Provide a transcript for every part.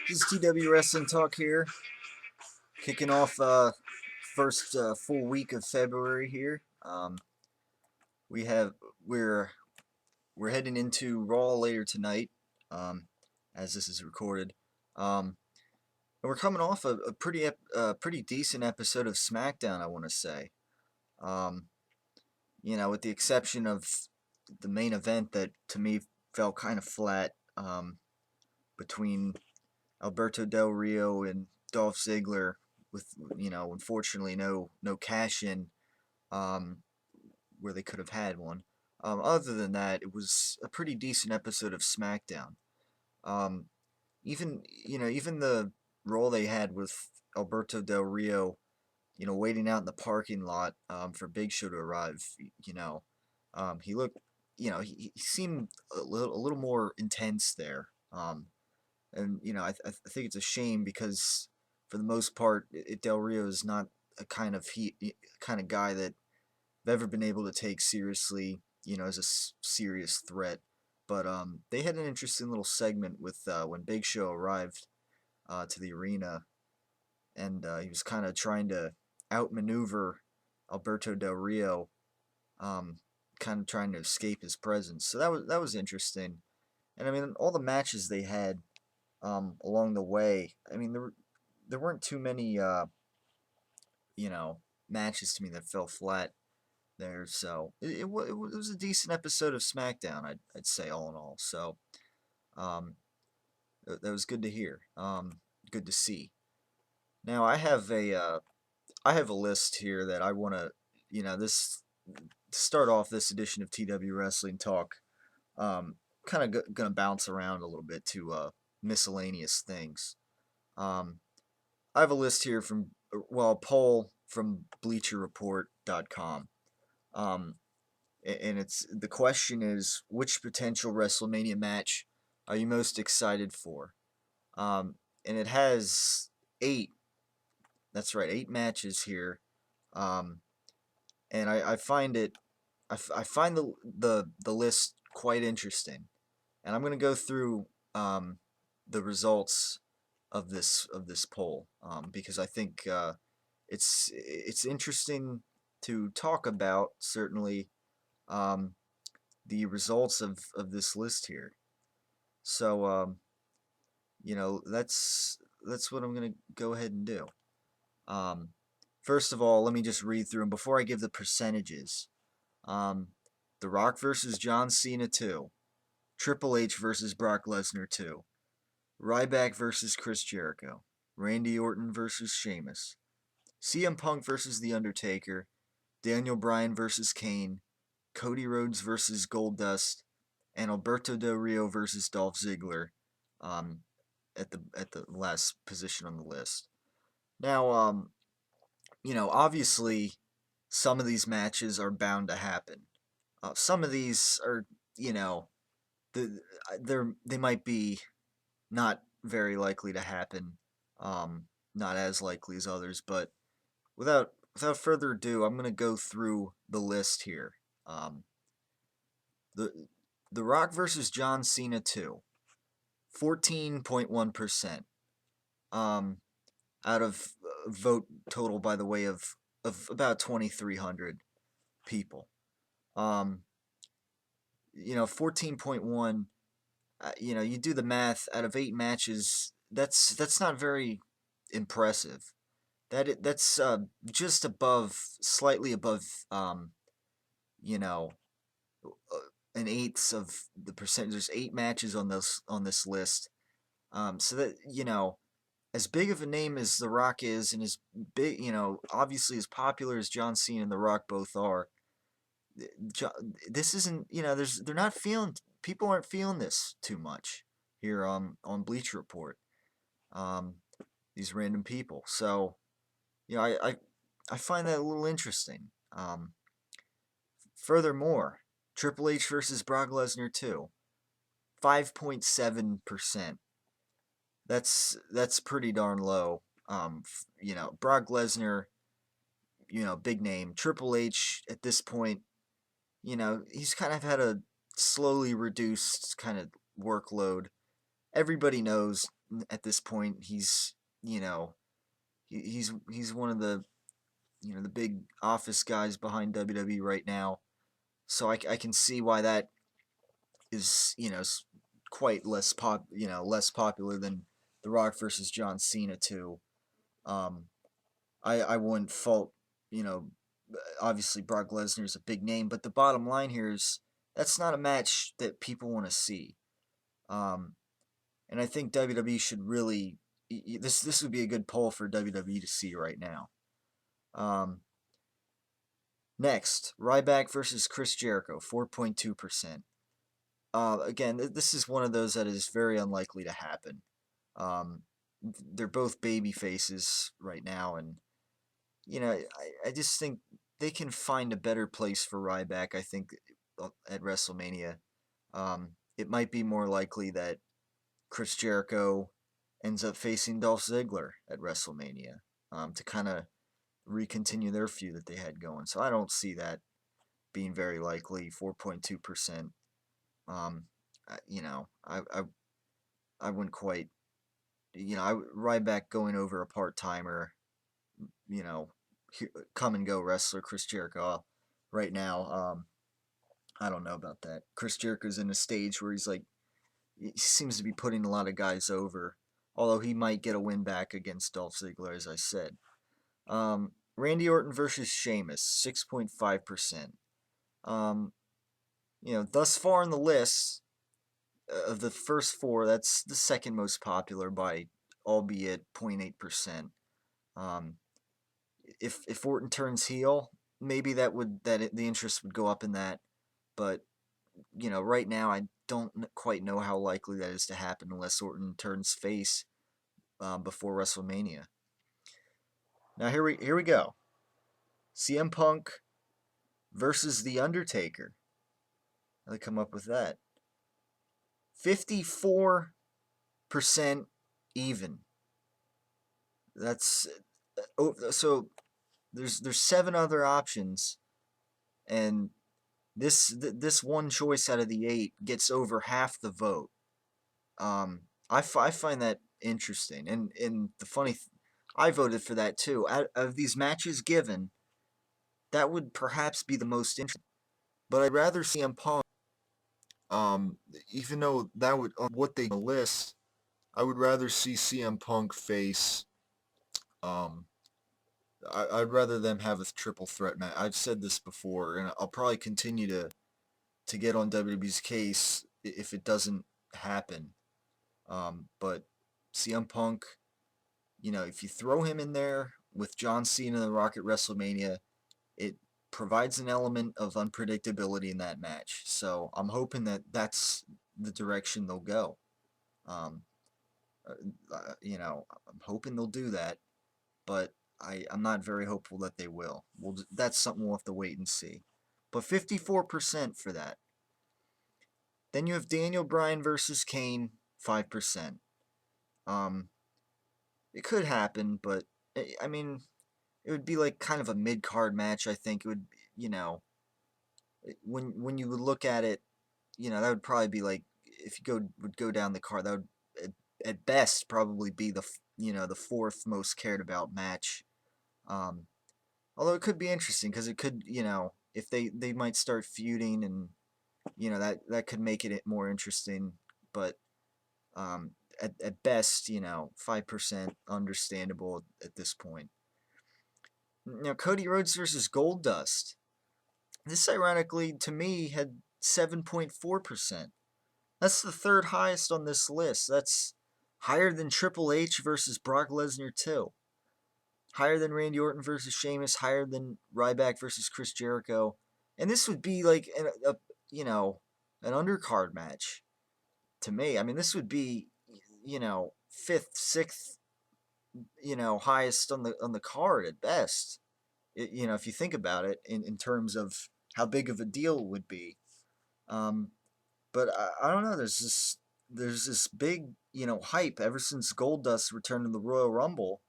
This is TW Wrestling Talk here, kicking off first full week of February here. We have we're heading into Raw later tonight, as this is recorded. And we're coming off a pretty decent episode of SmackDown, I want to say. Um, with the exception of the main event that to me felt kind of flat, between Alberto Del Rio and Dolph Ziggler, with unfortunately no cash in, um, where they could have had one. Other than that, it was a pretty decent episode of SmackDown. Um, even the role they had with Alberto Del Rio, waiting out in the parking lot, for Big Show to arrive. He looked, he seemed a little more intense there. And I think it's a shame because for the most part, Del Rio is not a kind of guy that I've ever been able to take seriously, as a serious threat. But they had an interesting little segment with when Big Show arrived to the arena, and he was kind of trying to outmaneuver Alberto Del Rio, um, kind of trying to escape his presence. So that was interesting. And I mean, all the matches they had along the way. I mean, there weren't too many you know matches to me that fell flat there. So it was a decent episode of SmackDown. I'd say all in all. So um, that was good to hear. Good to see. Now I have a list here that I want to this to start off this edition of TW Wrestling Talk. Kind of gonna bounce around a little bit to miscellaneous things. Um, I have a list here from, well, a poll from BleacherReport.com. Um, and the question is, which potential WrestleMania match are you most excited for? And it has eight. That's right, eight matches here. Um, and I find it, I find the list quite interesting, and I'm gonna go through the results of this poll, because I think it's interesting to talk about, certainly, um, the results of this list here. So that's what I'm gonna go ahead and do. Um, First of all, let me just read through them before I give the percentages. Um, The Rock versus John Cena 2, Triple H versus Brock Lesnar 2, Ryback versus Chris Jericho, Randy Orton versus Sheamus, CM Punk versus The Undertaker, Daniel Bryan versus Kane, Cody Rhodes versus Goldust, and Alberto Del Rio versus Dolph Ziggler, um, at the last position on the list. Now, obviously, some of these matches are bound to happen. Some of these are, you know, they might be not very likely to happen, not as likely as others. But without further ado, I'm gonna go through the list here. Um, the The Rock versus John Cena 2, 14.1%. Um, Out of vote total, by the way, of about 2,300 people. 14.1. You do the math. Out of eight matches, that's not very impressive. That's just above, slightly above, you know, an eighth of the percent. There's eight matches on this list. So that as big of a name as The Rock is, and as big, obviously as popular as John Cena and The Rock both are, this isn't, they're not feeling, people aren't feeling this too much here on Bleacher Report. Um, these random people. So, I find that a little interesting. Furthermore, Triple H versus Brock Lesnar 2, 5.7%. That's pretty darn low. Brock Lesnar, big name. Triple H at this point, he's kind of had a slowly reduced kind of workload. Everybody knows at this point you know, he's one of the big office guys behind WWE right now. So I can see why that is, quite less popular than The Rock versus John Cena too. Um, I wouldn't fault, you know, obviously Brock Lesnar is a big name, but the bottom line here is that's not a match that people want to see. Um, and I think WWE should really this would be a good poll for WWE to see right now. Um, Next, Ryback versus Chris Jericho, 4.2%. Again, this is one of those that is very unlikely to happen. Um, they're both baby faces right now, and I just think they can find a better place for Ryback. I think at WrestleMania, it might be more likely that Chris Jericho ends up facing Dolph Ziggler at WrestleMania to kind of recontinue their feud that they had going. So I don't see that being very likely. 4.2%. Um, I wouldn't quite. Ryback going over a part timer. You know, come and go wrestler Chris Jericho right now. I don't know about that. Chris Jericho's in a stage where he seems to be putting a lot of guys over. Although he might get a win back against Dolph Ziggler, as I said. Randy Orton versus Sheamus, 6.5%. Thus far in the list of the first four, that's the second most popular by, albeit 0.8%. Um, if Orton turns heel, maybe the interest would go up in that, but right now I don't quite know how likely that is to happen unless Orton turns face before WrestleMania. Now here we go. CM Punk versus The Undertaker. How they come up with that? 54% even. That's so. There's seven other options, and this one choice out of the eight gets over half the vote. I find that interesting, and the funny, I voted for that too. Out of these matches given, that would perhaps be the most interesting. But I'd rather see CM Punk. Um, Even though that would on what they list, I would rather see CM Punk face. Um, I'd rather them have a triple threat match. I've said this before, and I'll probably continue to get on WWE's case if it doesn't happen. But CM Punk, if you throw him in there with John Cena and The Rock at WrestleMania, it provides an element of unpredictability in that match. So I'm hoping that that's the direction they'll go. Um, I'm hoping they'll do that, but I'm not very hopeful that they will. That's something we'll have to wait and see. But 54% for that. Then you have Daniel Bryan versus Kane, 5%. Um, it could happen, but I mean, it would be like kind of a mid card match. I think it would, when you would look at it, that would probably be like if you would go down the card, that would at best probably be the fourth most cared about match. Um, Although it could be interesting because it could, if they might start feuding and that could make it more interesting. But at best, 5% understandable at this point. Now Cody Rhodes versus Goldust. This ironically to me had 7.4%. That's the third highest on this list. That's higher than Triple H versus Brock Lesnar too. Higher than Randy Orton versus Sheamus, higher than Ryback versus Chris Jericho, and this would be like an undercard match to me. I mean, this would be fifth, sixth, highest on the card at best. If you think about it in terms of how big of a deal it would be. But I don't know. There's this big hype ever since Goldust returned to the Royal Rumble.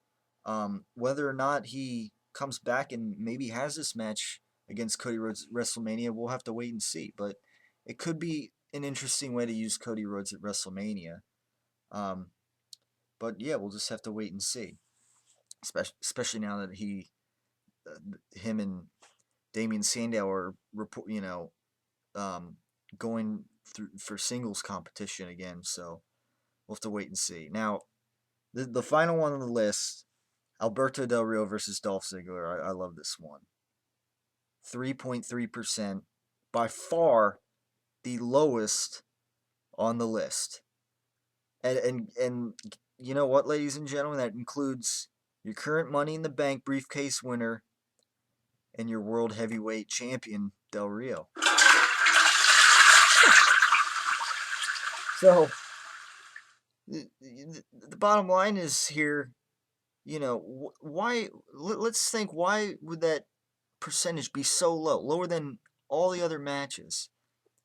Whether or not he comes back and maybe has this match against Cody Rhodes at WrestleMania, we'll have to wait and see. But it could be an interesting way to use Cody Rhodes at WrestleMania. Um, but yeah, we'll just have to wait and see. Especially now that him and Damian Sandow are um, going through for singles competition again. So we'll have to wait and see. Now, the final one on the list, Alberto Del Rio versus Dolph Ziggler. I love this one. 3.3%, by far the lowest on the list. And you know what, ladies and gentlemen, that includes your current Money in the Bank briefcase winner and your world heavyweight champion Del Rio. So the bottom line is here, why? Let's think. Why would that percentage be so low, lower than all the other matches?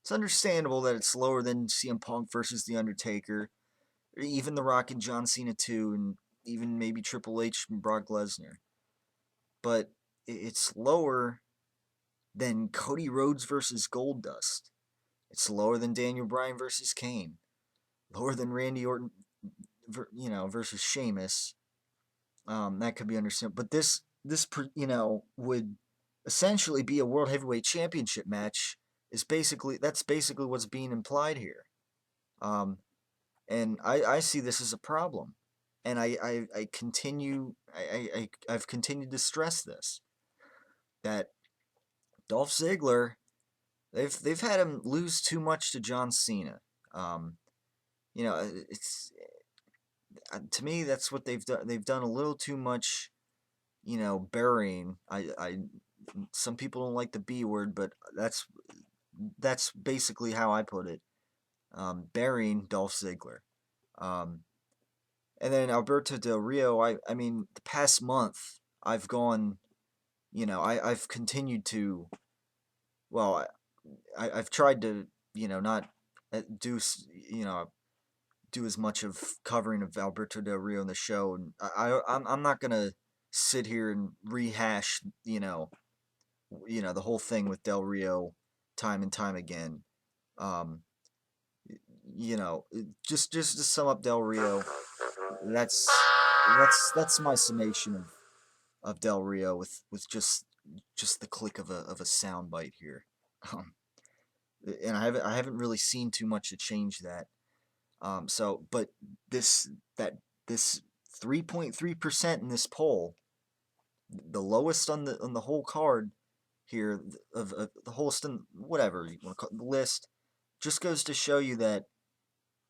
It's understandable that it's lower than CM Punk versus The Undertaker, or even The Rock and John Cena too, and even maybe Triple H and Brock Lesnar. But it's lower than Cody Rhodes versus Goldust. It's lower than Daniel Bryan versus Kane. Lower than Randy Orton, versus Sheamus. That could be understandable. But this would essentially be a World Heavyweight Championship match. That's basically what's being implied here. And I see this as a problem. And I've continued to stress this, that Dolph Ziggler, they've had him lose too much to John Cena. It's to me, that's what they've done. They've done a little too much, burying. Some people don't like the B word, but that's basically how I put it. Burying Dolph Ziggler. And then Alberto Del Rio, I mean, the past month, I've gone, I've continued to, well, I've tried to, not do, do as much of covering of Alberto Del Rio in the show, and I'm not gonna sit here and rehash, the whole thing with Del Rio time and time again. Um, just to sum up Del Rio, that's that's my summation of Del Rio with just the click of a sound bite here. Um, and I haven't really seen too much to change that. But this this 3.3% in this poll, the lowest on the whole card here of the whole whatever you want to call it, the list, just goes to show you that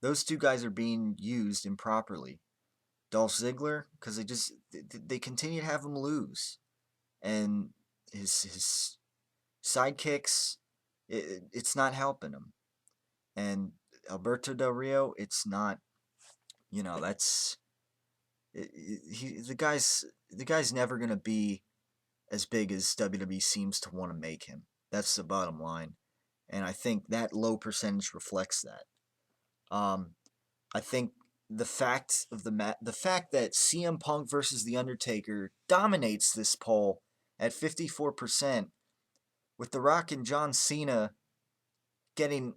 those two guys are being used improperly. Dolph Ziggler, because they continue to have him lose, and his sidekicks, it's not helping him. And Alberto Del Rio, it's not. That's the guy's never gonna be as big as WWE seems to want to make him. That's the bottom line, and I think that low percentage reflects that. I think the fact that CM Punk versus The Undertaker dominates this poll at 54%, with The Rock and John Cena getting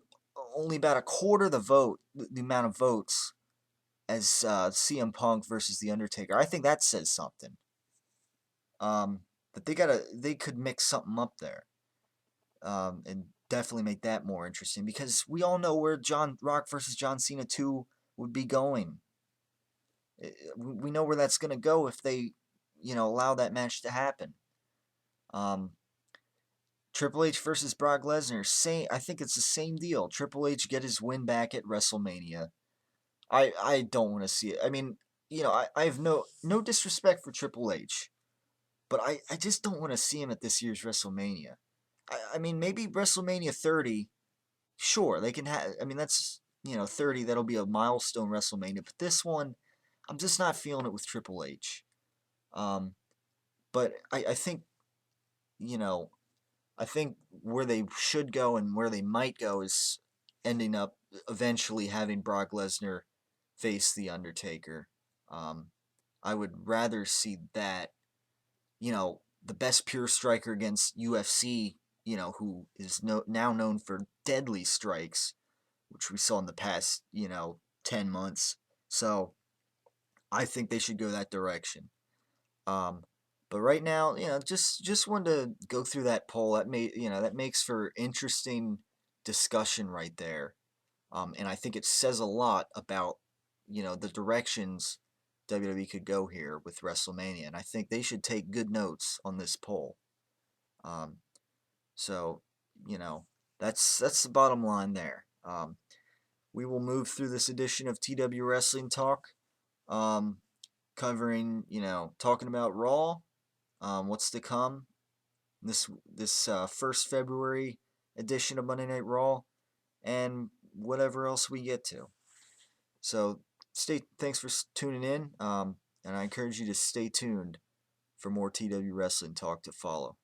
only about a quarter the amount of votes as CM Punk versus The Undertaker. I think that says something. But they could mix something up there, and definitely make that more interesting, because we all know where John Rock versus John Cena 2 would be going. We know where that's going to go if they, allow that match to happen. Triple H versus Brock Lesnar, I think it's the same deal. Triple H get his win back at WrestleMania. I don't want to see it. I mean, I have no disrespect for Triple H, but I just don't want to see him at this year's WrestleMania. I mean, maybe WrestleMania 30, sure, they can have. I mean, that's 30. That'll be a milestone WrestleMania. But this one, I'm just not feeling it with Triple H. But I think, I think where they should go and where they might go is ending up eventually having Brock Lesnar face The Undertaker. I would rather see that, the best pure striker against UFC, who is now known for deadly strikes, which we saw in the past, 10 months. So I think they should go that direction. Um, but right now, just wanted to go through that poll. That makes for interesting discussion right there. And I think it says a lot about, the directions WWE could go here with WrestleMania. And I think they should take good notes on this poll. Um, so, you know, that's the bottom line there. We will move through this edition of TW Wrestling Talk, covering, talking about Raw, what's to come, this first February edition of Monday Night Raw, and whatever else we get to. So thanks for tuning in, and I encourage you to stay tuned for more TW Wrestling Talk to follow.